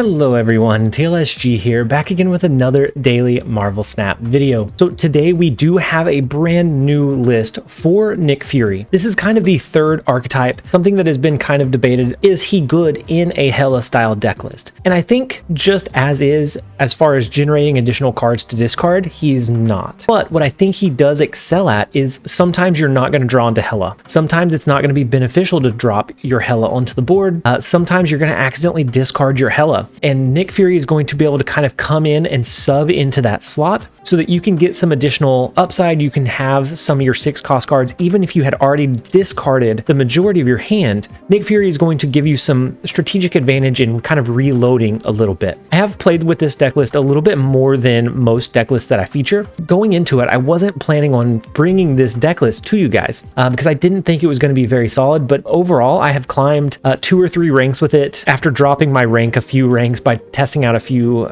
Hello everyone, TLSG here, back again with another daily Marvel Snap video. So today we do have a brand new list for Nick Fury. This is kind of the third archetype, something that has been kind of debated. Is he good in a Hela style deck list? And I think just as is, as far as generating additional cards to discard, he's not. But what I think he does excel at is sometimes you're not going to draw into Hela. Sometimes it's not going to be beneficial to drop your Hela onto the board. Sometimes you're going to accidentally discard your Hela. And Nick Fury is going to be able to kind of come in and sub into that slot so that you can get some additional upside. You can have some of your 6-cost cards, even if you had already discarded the majority of your hand. Nick Fury is going to give you some strategic advantage in kind of reloading a little bit. I have played with this deck list a little bit more than most deck lists that I feature. Going into it, I wasn't planning on bringing this deck list to you guys because I didn't think it was going to be very solid, but overall I have climbed 2 or 3 ranks with it after dropping my rank a few ranks by testing out a few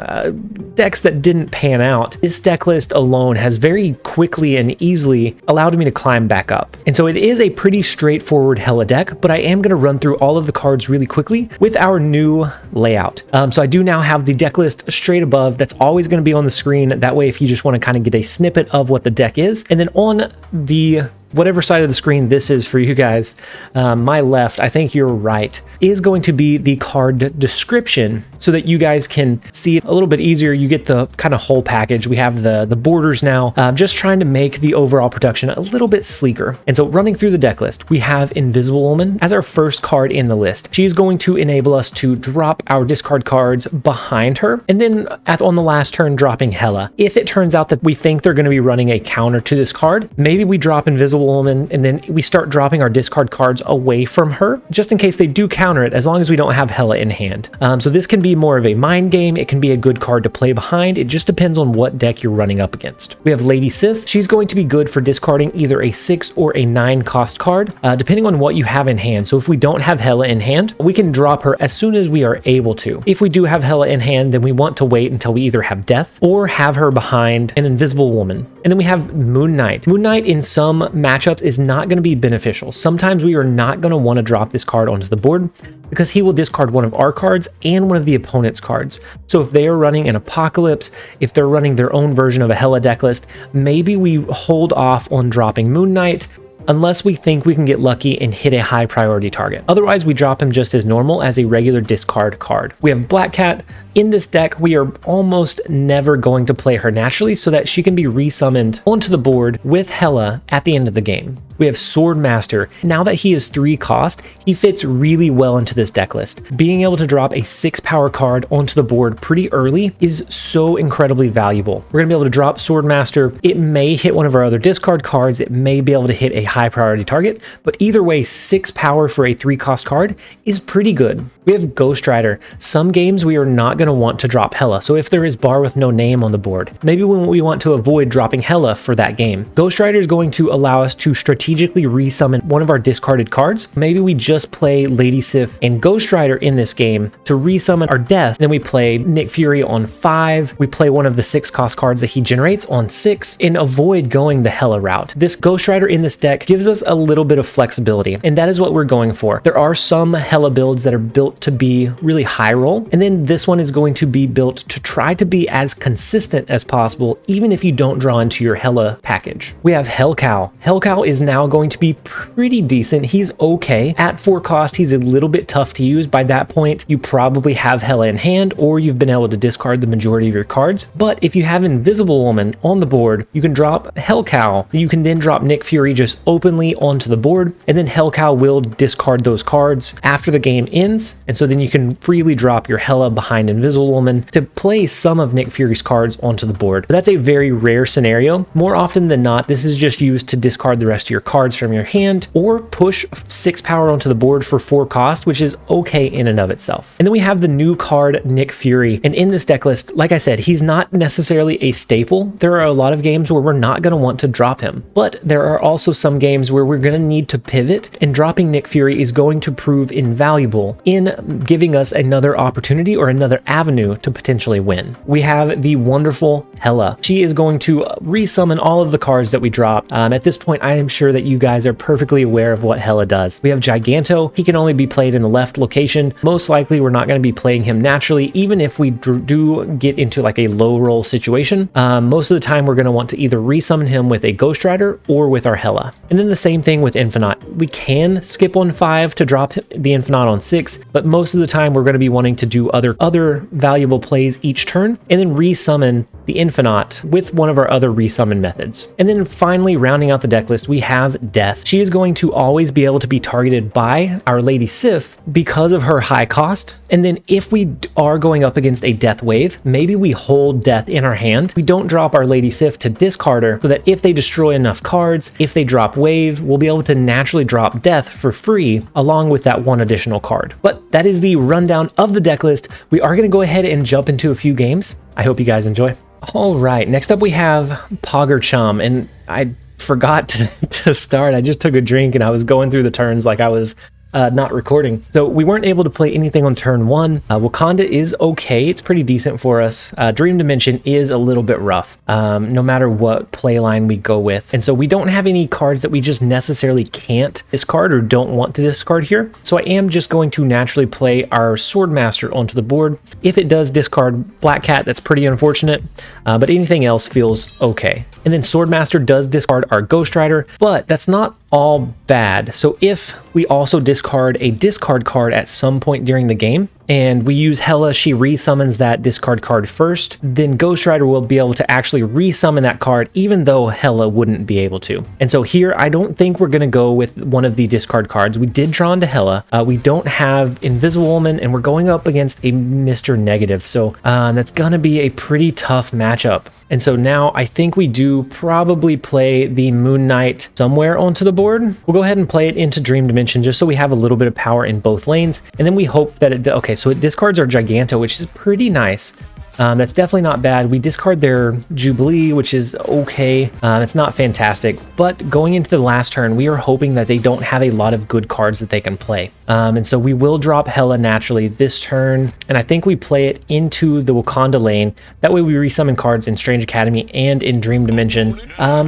decks that didn't pan out. This deck list alone has very quickly and easily allowed me to climb back up. And so it is a pretty straightforward Hela deck, but I am going to run through all of the cards really quickly with our new layout. So I do now have the deck list straight above. That's always going to be on the screen. That way, if you just want to kind of get a snippet of what the deck is, and then on the whatever side of the screen this is for you guys, my left, I think you're right, is going to be the card description so that you guys can see it a little bit easier. You get the kind of whole package. We have the borders now, just trying to make the overall production a little bit sleeker. And so running through the deck list, we have Invisible Woman as our first card in the list. She's going to enable us to drop our discard cards behind her, and then on the last turn, dropping Hela. If it turns out that we think they're going to be running a counter to this card, maybe we drop Invisible Woman and then we start dropping our discard cards away from her, just in case they do counter it, as long as we don't have Hela in hand. So this can be more of a mind game. It can be a good card to play behind. It just depends on what deck you're running up against. We have Lady Sif. She's going to be good for discarding either a 6 or a 9-cost card, depending on what you have in hand. So if we don't have Hela in hand, we can drop her as soon as we are able to. If we do have Hela in hand, then we want to wait until we either have Death or have her behind an Invisible Woman. And then we have Moon Knight. Moon Knight in some matchups is not going to be beneficial. Sometimes we are not going to want to drop this card onto the board because he will discard one of our cards and one of the opponent's cards. So if they are running an Apocalypse, if they're running their own version of a Hela deck list, maybe we hold off on dropping Moon Knight unless we think we can get lucky and hit a high priority target. Otherwise, we drop him just as normal as a regular discard card. We have Black Cat. In this deck, we are almost never going to play her naturally so that she can be resummoned onto the board with Hela at the end of the game. We have Swordmaster. Now that he is 3 cost, he fits really well into this deck list. Being able to drop a 6-power card onto the board pretty early is so incredibly valuable. We're going to be able to drop Swordmaster. It may hit one of our other discard cards. It may be able to hit a high priority target, but either way, 6 power for a 3-cost card is pretty good. We have Ghost Rider. Some games we are not going to want to drop Hela, so if there is bar with no name on the board, maybe when we want to avoid dropping Hela for that game, Ghost Rider is going to allow us to strategically resummon one of our discarded cards. Maybe we just play Lady Sif and Ghost Rider in this game to resummon our Death. Then we play Nick Fury on 5. We play one of the 6-cost cards that he generates on 6 and avoid going the Hela route. This Ghost Rider in this deck gives us a little bit of flexibility, and that is what we're going for. There are some Hela builds that are built to be really high roll, and then this one is going to be built to try to be as consistent as possible, even if you don't draw into your Hela package. We have Hellcow. Hellcow is now going to be pretty decent. He's okay. At 4 cost, he's a little bit tough to use. By that point, you probably have Hela in hand, or you've been able to discard the majority of your cards. But if you have Invisible Woman on the board, you can drop Hellcow. You can then drop Nick Fury just openly onto the board, and then Hellcow will discard those cards after the game ends. And so then you can freely drop your Hela behind Invisible Woman to play some of Nick Fury's cards onto the board. But that's a very rare scenario. More often than not, this is just used to discard the rest of your cards from your hand or push 6 power onto the board for 4 cost, which is okay in and of itself. And then we have the new card Nick Fury, and in this deck list, like I said, he's not necessarily a staple. There are a lot of games where we're not going to want to drop him, but there are also some games where we're going to need to pivot, and dropping Nick Fury is going to prove invaluable in giving us another opportunity or another avenue to potentially win. We have the wonderful Hela. She is going to resummon all of the cards that we dropped. At this point, I am sure sure that you guys are perfectly aware of what Hela does. We have Giganto. He can only be played in the left location. Most likely we're not going to be playing him naturally, even if we do get into like a low roll situation. Most of the time we're going to want to either resummon him with a Ghost Rider or with our Hela. And then the same thing with Infinite. We can skip on 5 to drop the Infinite on 6, but most of the time we're going to be wanting to do other valuable plays each turn and then resummon the Infinite with one of our other resummon methods. And then finally, rounding out the deck list, we have Death. She is going to always be able to be targeted by our Lady Sif because of her high cost. And then if we are going up against a Death wave, maybe we hold Death in our hand. We don't drop our Lady Sif to discard her so that if they destroy enough cards, if they drop wave, we'll be able to naturally drop Death for free along with that one additional card. But that is the rundown of the deck list. We are going to go ahead and jump into a few games. I hope you guys enjoy. All right, next up we have Pogger Chum, and I forgot to start. I just took a drink and I was going through the turns like I was not recording. So we weren't able to play anything on turn 1. Wakanda is okay. It's pretty decent for us. Dream Dimension is a little bit rough, no matter what play line we go with. And so we don't have any cards that we just necessarily can't discard or don't want to discard here. So I am just going to naturally play our Swordmaster onto the board. If it does discard Black Cat, that's pretty unfortunate, but anything else feels okay. And then Swordmaster does discard our Ghost Rider, but that's not all bad. So if we also discard a discard card at some point during the game, and we use Hela, she resummons that discard card first, then Ghost Rider will be able to actually resummon that card even though Hela wouldn't be able to. And so here, I don't think we're going to go with one of the discard cards. We did draw into Hela. We don't have Invisible Woman, and we're going up against a Mr. Negative. So that's going to be a pretty tough matchup. And so now I think we do probably play the Moon Knight somewhere onto the board. We'll go ahead and play it into Dream Dimension just so we have a little bit of power in both lanes. And then we hope that it, okay, so it discards our Giganto, which is pretty nice. That's definitely not bad. We discard their Jubilee, which is okay. It's not fantastic, but going into the last turn, we are hoping that they don't have a lot of good cards that they can play. And so we will drop Hela naturally this turn, and I think we play it into the Wakanda lane. That way we resummon cards in Strange Academy and in Dream Dimension.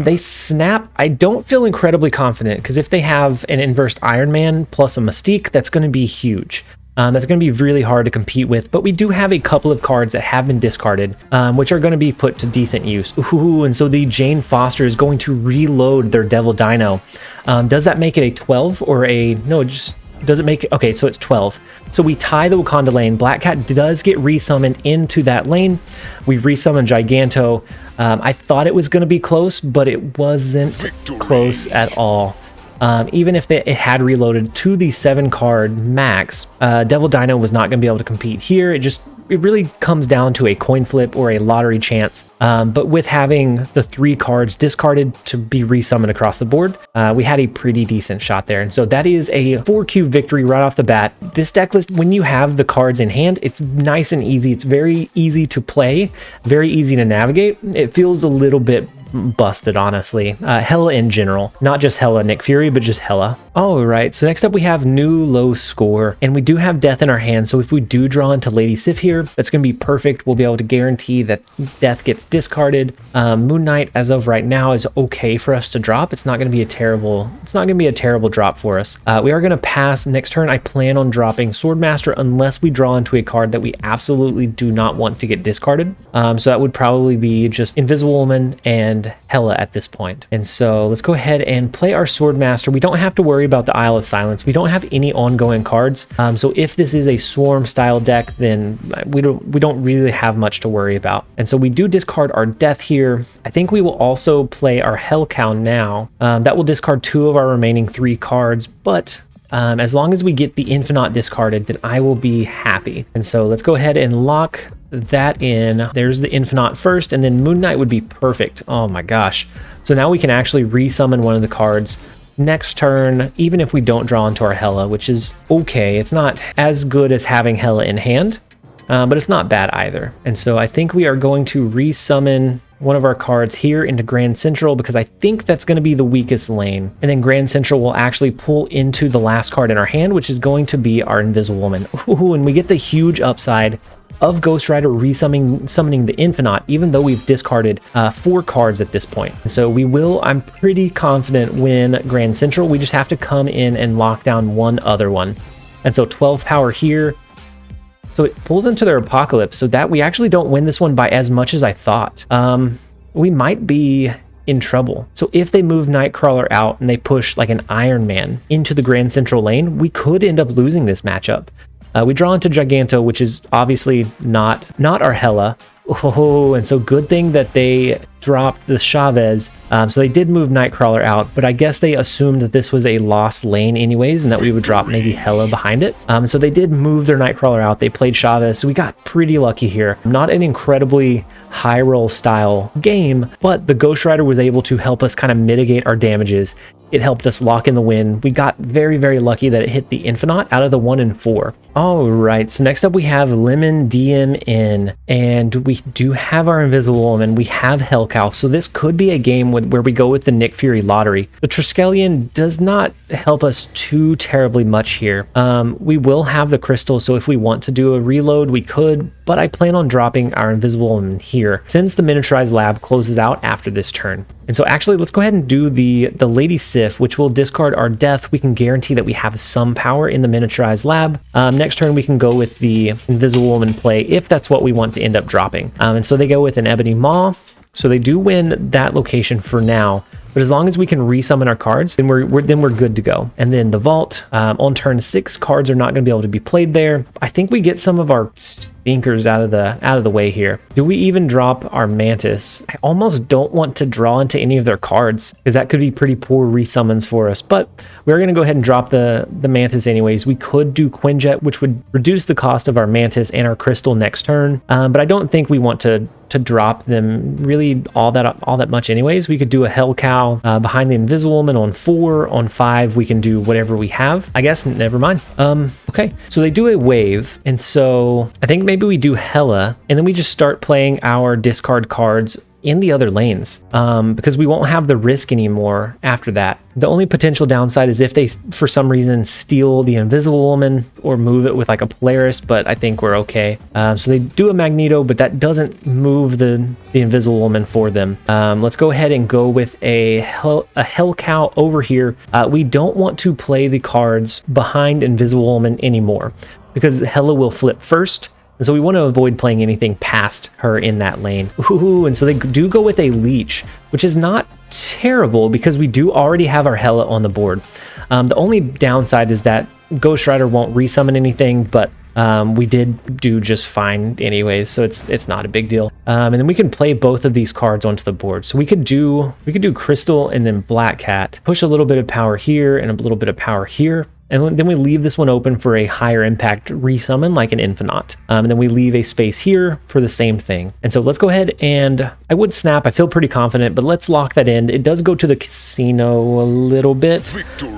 They snap. I don't feel incredibly confident, because if they have an inversed Iron Man plus a Mystique, that's going to be huge. That's going to be really hard to compete with, but we do have a couple of cards that have been discarded, which are going to be put to decent use. Ooh, and so the Jane Foster is going to reload their Devil Dino. Does that make it a 12 or a... No, just... Does it make it? Okay, so it's 12. So we tie the Wakanda lane. Black Cat does get resummoned into that lane. We resummon Giganto. I thought it was going to be close, but it wasn't close at all. Even if it had reloaded to the 7-card max, Devil Dino was not going to be able to compete here. It really comes down to a coin flip or a lottery chance. But with having the 3 cards discarded to be resummoned across the board, we had a pretty decent shot there. And so that is a 4-cube victory right off the bat. This deck list, when you have the cards in hand, it's nice and easy. It's very easy to play, very easy to navigate. It feels a little bit busted, honestly. Hela in general, not just Hela Nick Fury, but just Hela. All right, so next up we have new low score, and we do have Death in our hand. So if we do draw into Lady Sif here, that's going to be perfect. We'll be able to guarantee that Death gets discarded. Moon Knight, as of right now, is okay for us to drop. It's not going to be a terrible. It's not going to be a terrible drop for us. We are going to pass next turn. I plan on dropping Swordmaster unless we draw into a card that we absolutely do not want to get discarded. So that would probably be just Invisible Woman and Hela at this point. And so let's go ahead and play our Swordmaster. We don't have to worry about the Isle of Silence. We don't have any ongoing cards. So if this is a Swarm style deck, then we don't really have much to worry about. And so we do discard our Death here. I think we will also play our Hellcow now. That will discard 2 of our remaining 3 cards, but as long as we get the Infinite discarded, then I will be happy. And so let's go ahead and lock that in. There's the Infinite first, and then Moon Knight would be perfect. Oh my gosh. So now we can actually resummon one of the cards next turn, even if we don't draw into our Hela, which is okay. It's not as good as having Hela in hand, but it's not bad either. And so I think we are going to resummon one of our cards here into Grand Central because I think that's going to be the weakest lane. And then Grand Central will actually pull into the last card in our hand, which is going to be our Invisible Woman. Ooh, and we get the huge upside of Ghost Rider summoning the Infinite, even though we've discarded 4 cards at this point. And so we will, I'm pretty confident, win Grand Central. We just have to come in and lock down one other one. And so 12 power here. So it pulls into their Apocalypse, so that we actually don't win this one by as much as I thought. We might be in trouble. So if they move Nightcrawler out and they push like an Iron Man into the Grand Central lane, we could end up losing this matchup. We draw into Giganto, which is obviously not our Hela. Oh, and so good thing that they dropped the Chavez. So they did move Nightcrawler out, but I guess they assumed that this was a lost lane anyways, and that we would drop maybe Hela behind it. So they did move their Nightcrawler out. They played Chavez, so we got pretty lucky here. Not an incredibly high roll style game, but the Ghost Rider was able to help us kind of mitigate our damages. It helped us lock in the win. We got very, very lucky that it hit the Infinite out of the 1 and 4. All right, so next up we have Lemon DMN, and we do have our Invisible Woman. We have Hellcow, so this could be a game where we go with the Nick Fury lottery. The Triskelion does not help us too terribly much here. We will have the crystal, so if we want to do a reload, we could, but I plan on dropping our Invisible Woman here since the miniaturized lab closes out after this turn. And so actually, let's go ahead and do the Lady Sif, which will discard our death. We can guarantee that we have some power in the miniaturized lab. Next turn, we can go with the Invisible Woman play if that's what we want to end up dropping. And so they go with an Ebony Maw. So they do win that location for now. But as long as we can resummon our cards, then we're good to go. And then the Vault, on turn 6, cards are not going to be able to be played there. I think we get some of our stinkers out of the way here. Do we even drop our Mantis? I almost don't want to draw into any of their cards because that could be pretty poor resummons for us. But we're going to go ahead and drop the Mantis anyways. We could do Quinjet, which would reduce the cost of our Mantis and our Crystal next turn. But I don't think we want to drop them really all that much anyways. We could do a Hellcow behind the Invisible Woman on 4. On 5 we can do whatever we have. I guess never mind. Okay, so they do a wave, and so I think maybe we do Hela, and then we just start playing our discard cards in the other lanes, because we won't have the risk anymore after that. The only potential downside is if they, for some reason, steal the Invisible Woman or move it with like a Polaris, but I think we're okay. So they do a Magneto, but that doesn't move the Invisible Woman for them. Let's go ahead and go with a Hellcow over here. We don't want to play the cards behind Invisible Woman anymore because Hela will flip first. And so we want to avoid playing anything past her in that lane. Ooh, and so they do go with a Leech, which is not terrible because we do already have our Hela on the board. The only downside is that Ghost Rider won't resummon anything, but we did do just fine anyways, so it's not a big deal. And then we can play both of these cards onto the board. So we could do Crystal and then Black Cat, push a little bit of power here and a little bit of power here. And then we leave this one open for a higher impact resummon like an Infinite. And then we leave a space here for the same thing. And so let's go ahead and I would snap. I feel pretty confident, but let's lock that in. It does go to the casino a little bit.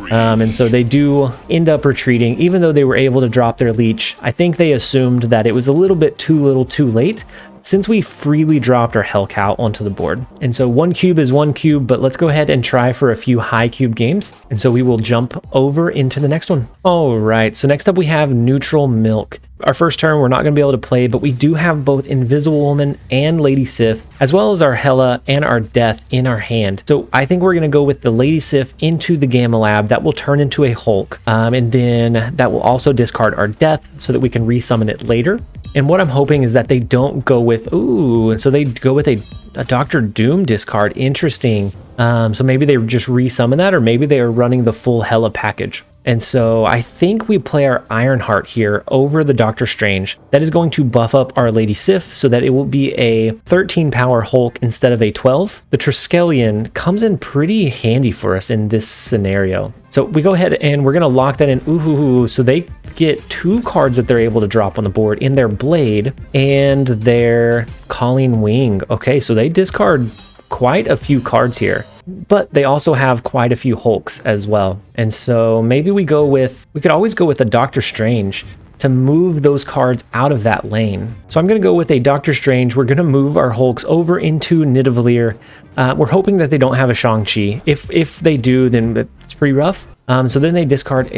And so they do end up retreating, even though they were able to drop their Leech. I think they assumed that it was a little bit too little too late, since we freely dropped our Hellcow onto the board. And so 1 cube is 1 cube, but let's go ahead and try for a few high cube games. And so we will jump over into the next one. All right, so next up we have Neutral Milk. Our first turn we're not going to be able to play, but we do have both Invisible Woman and Lady Sif, as well as our Hela and our Death in our hand. So I think we're going to go with the Lady Sif into the Gamma Lab. That will turn into a Hulk, and then that will also discard our Death so that we can resummon it later. And what I'm hoping is that they don't go with, ooh, and so they go with a Dr. Doom discard. Interesting. So maybe they just resummon that, or maybe they are running the full Hela package. And so I think we play our Ironheart here over the Doctor Strange. That is going to buff up our Lady Sif so that it will be a 13 power Hulk instead of a 12. The Triskelion comes in pretty handy for us in this scenario. So we go ahead and we're going to lock that in. Ooh, so they get 2 cards that they're able to drop on the board in their Blade and their Calling Wing. Okay, so they discard quite a few cards here, but they also have quite a few Hulks as well. And so maybe we could always go with a Doctor Strange to move those cards out of that lane. So I'm going to go with a Doctor Strange. We're going to move our Hulks over into Nidavellir. We're hoping that they don't have a Shang-Chi. If they do, then it's pretty rough. So then they discard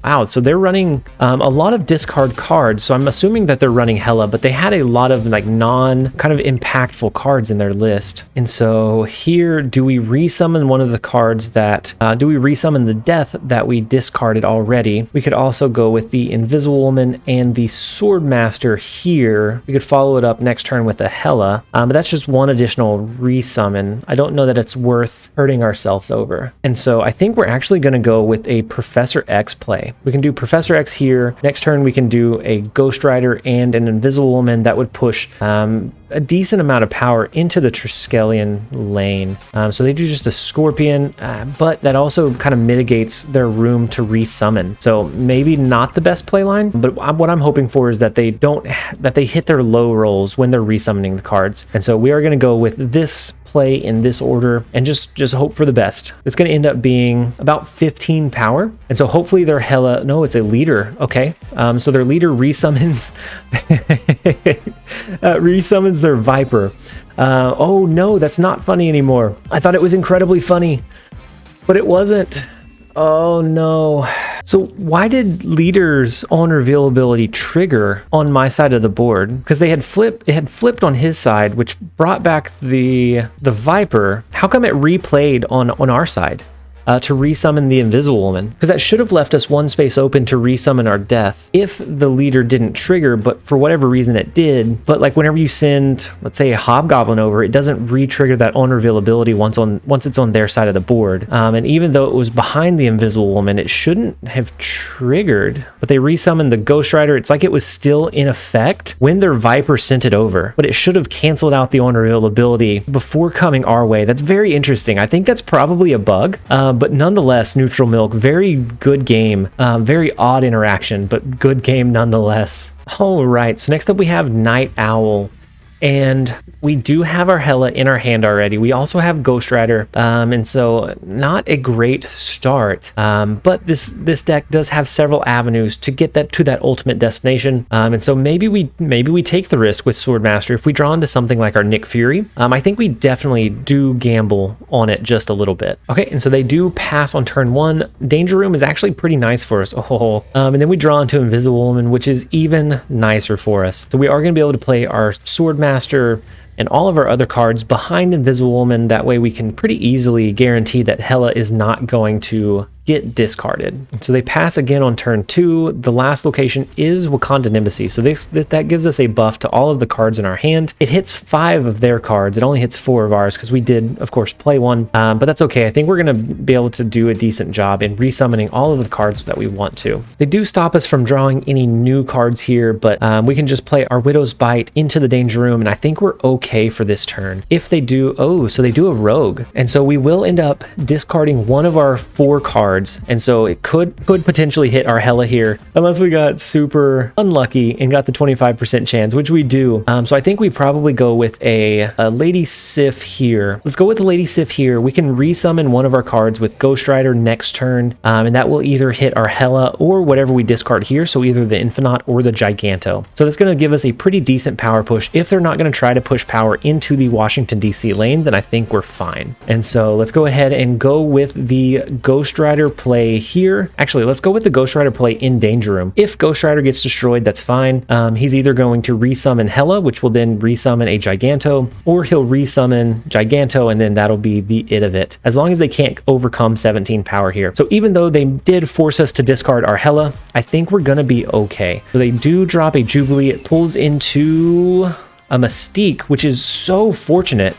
wow, so they're running a lot of discard cards. So I'm assuming that they're running Hela, but they had a lot of like kind of impactful cards in their list. And so here, do we resummon one of the cards do we resummon the Death that we discarded already? We could also go with the Invisible Woman and the Swordmaster here. We could follow it up next turn with a Hela, but that's just one additional resummon. I don't know that it's worth hurting ourselves over. And so I think we're actually going to go with a Professor X play. We can do Professor X here. Next turn, we can do a Ghost Rider and an Invisible Woman that would push a decent amount of power into the Triskelion lane. So they do just a Scorpion, but that also kind of mitigates their room to resummon. So maybe not the best play line, but what I'm hoping for is that they hit their low rolls when they're resummoning the cards. And so we are going to go with this play in this order and just hope for the best. It's going to end up being about 15 power. And so hopefully their Hela, no, it's a leader. Okay. So their leader resummons, resummons their Viper. Oh no, that's not funny anymore. I thought it was incredibly funny, but it wasn't. Oh no. So why did leader's on reveal ability trigger on my side of the board? Because it had flipped on his side, which brought back the Viper. How come it replayed on our side? To resummon the Invisible Woman, because that should have left us one space open to resummon our Death if the leader didn't trigger, but for whatever reason it did. But like whenever you send, let's say, a Hobgoblin over, it doesn't re-trigger that on reveal ability once it's on their side of the board. And even though it was behind the Invisible Woman, it shouldn't have triggered, but they resummoned the Ghost Rider. It's like it was still in effect when their Viper sent it over, but it should have canceled out the on reveal ability before coming our way. That's very interesting. I think that's probably a bug. But nonetheless, Neutral Milk, very good game. Very odd interaction, but good game nonetheless. All right, so next up we have Night Owl. And we do have our Hela in our hand already. We also have Ghost Rider, and so not a great start. But this deck does have several avenues to get to that ultimate destination. And so maybe we take the risk with Swordmaster. If we draw into something like our Nick Fury, I think we definitely do gamble on it just a little bit. Okay, and so they do pass on turn one. Danger Room is actually pretty nice for us. And then we draw into Invisible Woman, which is even nicer for us. So we are going to be able to play our Swordmaster and all of our other cards behind Invisible Woman. That way we can pretty easily guarantee that Hela is not going to get discarded. So they pass again on turn two. The last location is Wakandan Embassy. So that gives us a buff to all of the cards in our hand. It hits 5 of their cards. It only hits 4 of ours because we did, of course, play one. But that's okay. I think we're going to be able to do a decent job in resummoning all of the cards that we want to. They do stop us from drawing any new cards here, but we can just play our Widow's Bite into the Danger Room, and I think we're okay for this turn. If they do, so they do a Rogue. And so we will end up discarding one of our 4 cards. And so it could potentially hit our Hela here, unless we got super unlucky and got the 25% chance, which we do. So I think we probably go with a Lady Sif here. Let's go with the Lady Sif here. We can resummon one of our cards with Ghost Rider next turn, and that will either hit our Hela or whatever we discard here, so either the Infinite or the Giganto. So that's going to give us a pretty decent power push. If they're not going to try to push power into the Washington, D.C. lane, then I think we're fine. And so let's go ahead and go with the Ghost Rider play here. Actually, let's go with the Ghost Rider play in Danger Room. If Ghost Rider gets destroyed, that's fine. He's either going to resummon Hela, which will then resummon a Giganto, or he'll resummon Giganto, and then that'll be the it of it, as long as they can't overcome 17 power here. So even though they did force us to discard our Hela, I think we're gonna be okay. So they do drop a Jubilee. It pulls into a Mystique, which is so fortunate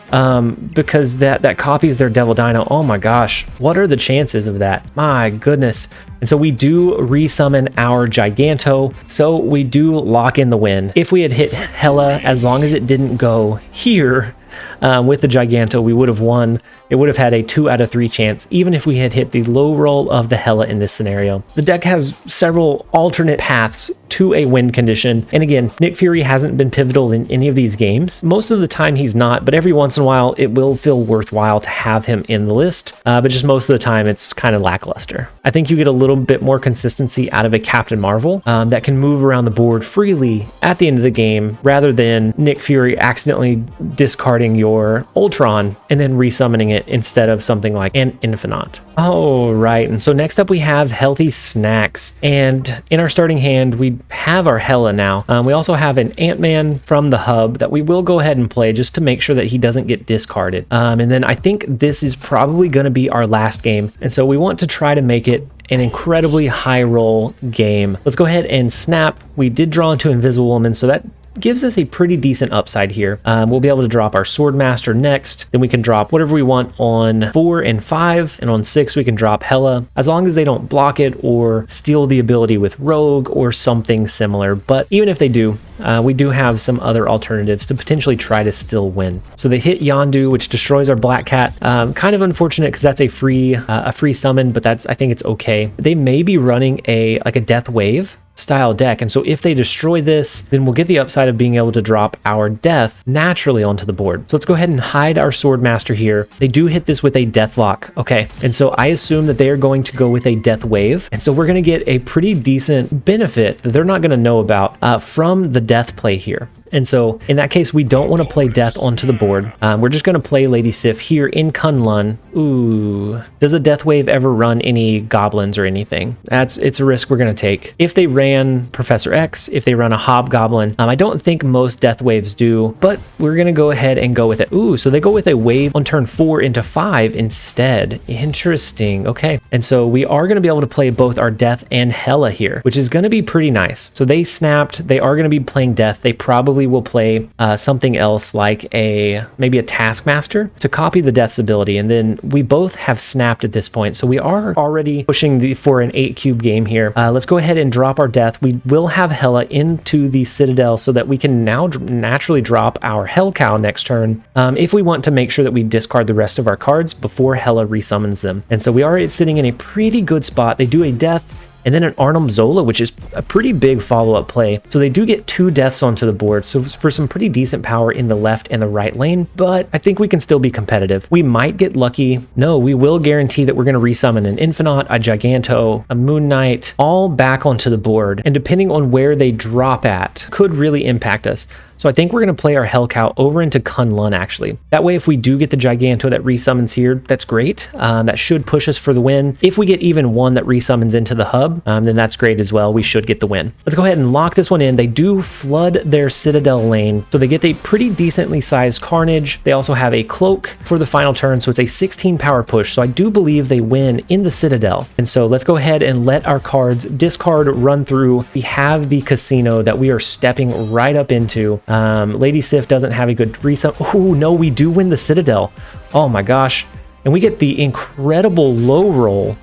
because that copies their Devil Dino. Oh my gosh, what are the chances of that? My goodness. And so we do resummon our Giganto, so we do lock in the win. If we had hit Hela, as long as it didn't go here, with the Giganto, we would have won. It would have had a 2 out of 3 chance, even if we had hit the low roll of the Hela in this scenario. The deck has several alternate paths to a win condition, and again, Nick Fury hasn't been pivotal in any of these games. Most of the time he's not, but every once in a while it will feel worthwhile to have him in the list, but just most of the time it's kind of lackluster. I think you get a little bit more consistency out of a Captain Marvel that can move around the board freely at the end of the game, rather than Nick Fury accidentally discarding your Ultron and then resummoning it instead of something like an Infinite. All right, and so next up we have Healthy Snacks, and in our starting hand we have our Hela now. We also have an Ant-Man from the hub that we will go ahead and play just to make sure that he doesn't get discarded. And then I think this is probably going to be our last game, and so we want to try to make it an incredibly high roll game. Let's go ahead and snap. We did draw into Invisible Woman, so that gives us a pretty decent upside here. We'll be able to drop our Swordmaster next, then we can drop whatever we want on 4 and 5, and on 6 we can drop Hela, as long as they don't block it or steal the ability with Rogue or something similar. But even if they do, we do have some other alternatives to potentially try to still win. So they hit Yondu, which destroys our Black Cat. Kind of unfortunate because that's a free summon, but I think it's okay. They may be running a Death Wave style deck, and so if they destroy this, then we'll get the upside of being able to drop our death naturally onto the board. So let's go ahead and hide our Swordmaster here. They do hit this with a Deathlock. Okay, and so I assume that they are going to go with a Death Wave, and so we're going to get a pretty decent benefit that they're not going to know about from the death play here. And so in that case, we don't want to play death onto the board. We're just going to play Lady Sif here in Kunlun. Ooh, does a Death Wave ever run any goblins or anything? It's a risk we're going to take. If they ran Professor X, if they run a Hobgoblin, I don't think most Death Waves do, but we're going to go ahead and go with it. Ooh, so they go with a wave on turn 4 into 5 instead. Interesting. Okay. And so we are going to be able to play both our Death and Hela here, which is going to be pretty nice. So they snapped. They are going to be playing Death. They probably will play something else like maybe a Taskmaster to copy the Death's ability, and then we both have snapped at this point, so we are already pushing for an 8 cube game here. Let's go ahead and drop our Death. We will have Hela into the Citadel so that we can now naturally drop our Hell Cow next turn if we want to make sure that we discard the rest of our cards before Hela resummons them. And so we are sitting in a pretty good spot. They do a Death and then an Arnhem Zola, which is a pretty big follow-up play. So they do get 2 deaths onto the board, so for some pretty decent power in the left and the right lane, but I think we can still be competitive. We might get lucky. No, we will guarantee that we're going to resummon an Infinite, a Giganto, a Moon Knight, all back onto the board, and depending on where they drop at, could really impact us. So I think we're going to play our Hell Cow over into Kunlun, actually. That way, if we do get the Giganto that resummons here, that's great. That should push us for the win. If we get even one that resummons into the hub, then that's great as well. We should get the win. Let's go ahead and lock this one in. They do flood their Citadel lane, so they get a pretty decently sized Carnage. They also have a Cloak for the final turn, so it's a 16 power push. So I do believe they win in the Citadel. And so let's go ahead and let our cards discard, run through. We have the Casino that we are stepping right up into. Lady Sif doesn't have a good resummon. Oh, no, we do win the Citadel. Oh my gosh. And we get the incredible low roll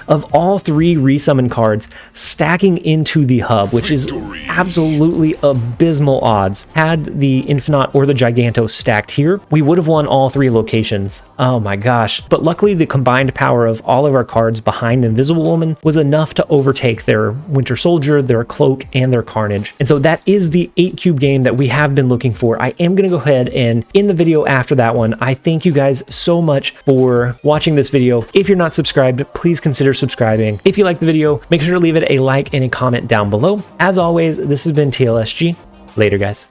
of all 3 resummon cards stacking into the hub, which is absolutely abysmal odds. Had the Infinite or the Giganto stacked here, we would have won all 3 locations. Oh my gosh. But luckily, the combined power of all of our cards behind Invisible Woman was enough to overtake their Winter Soldier, their Cloak, and their Carnage. And so that is the 8 cube game that we have been looking for. I am going to go ahead and in the video after that one, I thank you guys so much for watching this video. If you're not subscribed, please consider subscribing. If you like the video, make sure to leave it a like and a comment down below. As always, this has been TLSG. Later, guys.